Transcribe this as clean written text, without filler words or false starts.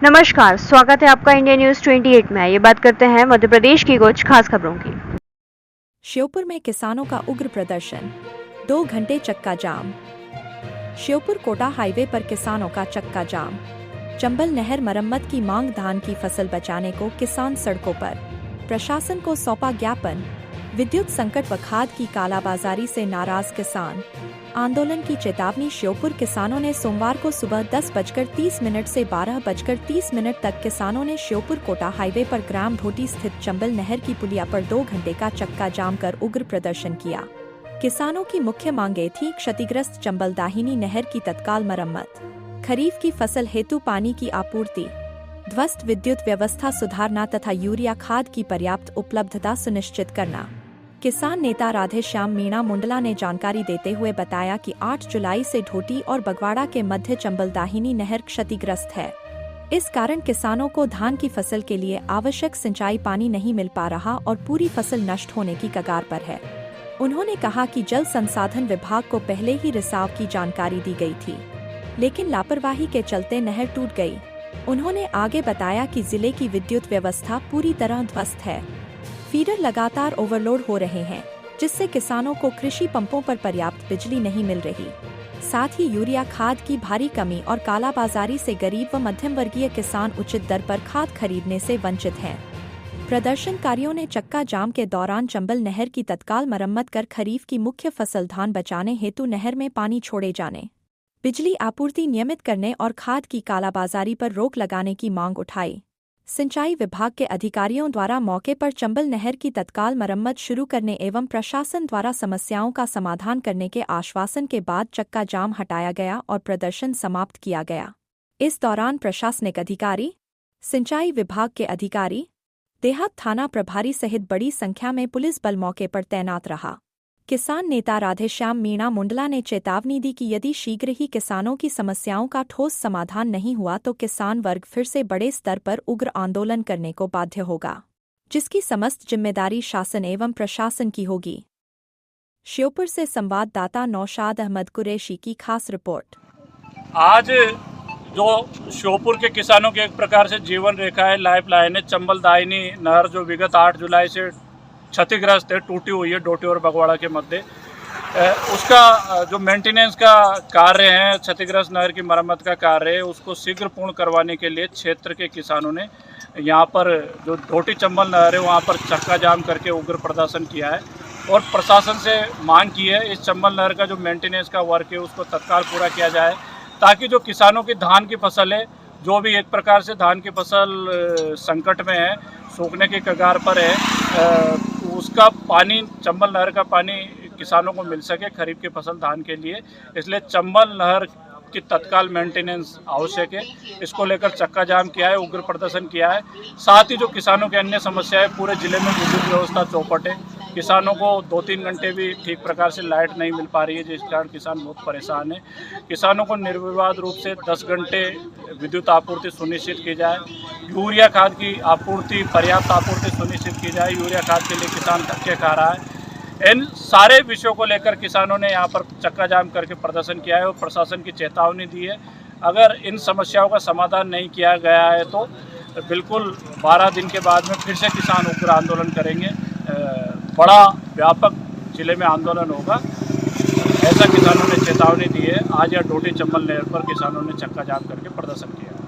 नमस्कार, स्वागत है आपका इंडिया न्यूज 28 में। ये बात करते हैं मध्य प्रदेश की कुछ खास खबरों की। श्योपुर में किसानों का उग्र प्रदर्शन, 2 घंटे चक्का जाम। श्योपुर कोटा हाईवे पर किसानों का चक्का जाम। चंबल नहर मरम्मत की मांग, धान की फसल बचाने को किसान सड़कों पर। प्रशासन को सौंपा ज्ञापन। विद्युत संकट व खाद की कालाबाजारी से नाराज किसान। आंदोलन की चेतावनी। श्योपुर किसानों ने सोमवार को सुबह 10:30 से 12:30 तक किसानों ने श्योपुर कोटा हाईवे पर ग्राम ढोटी स्थित चंबल नहर की पुलिया पर 2 घंटे का चक्का जाम कर उग्र प्रदर्शन किया। किसानों की मुख्य मांगें थीं: क्षतिग्रस्त चंबल दाहिनी नहर की तत्काल मरम्मत, खरीफ की फसल हेतु पानी की आपूर्ति, ध्वस्त विद्युत व्यवस्था सुधारना तथा यूरिया खाद की पर्याप्त उपलब्धता सुनिश्चित करना। किसान नेता राधेश्याम मीणा मुंडला ने जानकारी देते हुए बताया कि 8 जुलाई से ढोटी और बगवाड़ा के मध्य चंबल दाहिनी नहर क्षतिग्रस्त है। इस कारण किसानों को धान की फसल के लिए आवश्यक सिंचाई पानी नहीं मिल पा रहा और पूरी फसल नष्ट होने की कगार पर है। उन्होंने कहा कि जल संसाधन विभाग को पहले ही रिसाव की जानकारी दी गई थी, लेकिन लापरवाही के चलते नहर टूट गई। उन्होंने आगे बताया कि जिले की विद्युत व्यवस्था पूरी तरह ध्वस्त है। फीडर लगातार ओवरलोड हो रहे हैं, जिससे किसानों को कृषि पंपों पर पर्याप्त बिजली नहीं मिल रही। साथ ही यूरिया खाद की भारी कमी और कालाबाजारी से गरीब व मध्यम वर्गीय किसान उचित दर पर खाद खरीदने से वंचित हैं। प्रदर्शनकारियों ने चक्का जाम के दौरान चंबल नहर की तत्काल मरम्मत कर खरीफ की मुख्य फसल धान बचाने हेतु नहर में पानी छोड़े जाने, बिजली आपूर्ति नियमित करने और खाद की कालाबाजारी पर रोक लगाने की मांग उठाई। सिंचाई विभाग के अधिकारियों द्वारा मौके पर चंबल नहर की तत्काल मरम्मत शुरू करने एवं प्रशासन द्वारा समस्याओं का समाधान करने के आश्वासन के बाद चक्का जाम हटाया गया और प्रदर्शन समाप्त किया गया। इस दौरान प्रशासनिक अधिकारी, सिंचाई विभाग के अधिकारी, देहात थाना प्रभारी सहित बड़ी संख्या में पुलिस बल मौके पर तैनात रहा। किसान नेता राधेश्याम मीणा मुंडला ने चेतावनी दी कि यदि शीघ्र ही किसानों की समस्याओं का ठोस समाधान नहीं हुआ तो किसान वर्ग फिर से बड़े स्तर पर उग्र आंदोलन करने को बाध्य होगा, जिसकी समस्त जिम्मेदारी शासन एवं प्रशासन की होगी। श्योपुर से संवाददाता नौशाद अहमद कुरैशी की खास रिपोर्ट। आज जो श्योपुर के किसानों की एक प्रकार से जीवन रेखा है, लाइफ लाइन है, चंबल दाहिनी नहर जो विगत 8 जुलाई से क्षतिग्रस्त है, टूटी हुई है ढोटी और बगवाड़ा के मध्य। उसका जो मेंटेनेंस का कार्य है, क्षतिग्रस्त नहर की मरम्मत का कार्य है, उसको शीघ्र पूर्ण करवाने के लिए क्षेत्र के किसानों ने यहाँ पर जो ढोटी चंबल नहर है वहाँ पर चक्का जाम करके उग्र प्रदर्शन किया है और प्रशासन से मांग की है इस चंबल नहर का जो मेंटेनेंस का वर्क है उसको तत्काल पूरा किया जाए, ताकि जो किसानों की धान की फसल है, जो भी एक प्रकार से धान की फसल संकट में है, सूखने की कगार पर है, उसका पानी, चंबल नहर का पानी किसानों को मिल सके खरीफ की फसल धान के लिए। इसलिए चंबल नहर की तत्काल मेंटेनेंस आवश्यक है। इसको लेकर चक्का जाम किया है, उग्र प्रदर्शन किया है। साथ ही जो किसानों की अन्य समस्याएं, पूरे जिले में विद्युत व्यवस्था चौपट है, किसानों को 2-3 घंटे भी ठीक प्रकार से लाइट नहीं मिल पा रही है, जिस कारण किसान बहुत परेशान है। किसानों को निर्विवाद रूप से 10 घंटे विद्युत आपूर्ति सुनिश्चित की जाए, यूरिया खाद की आपूर्ति, पर्याप्त आपूर्ति सुनिश्चित की जाए। यूरिया खाद के लिए किसान धक्के खा रहा है। इन सारे विषयों को लेकर किसानों ने यहाँ पर चक्का जाम करके प्रदर्शन किया है और प्रशासन की चेतावनी दी है। अगर इन समस्याओं का समाधान नहीं किया गया है तो बिल्कुल 12 दिन के बाद में फिर से किसान उग्र आंदोलन करेंगे। बड़ा व्यापक जिले में आंदोलन होगा, ऐसा किसानों ने चेतावनी दी है। आज यह ढोटी चंबल नहर पर किसानों ने चक्का जाम करके प्रदर्शन किया।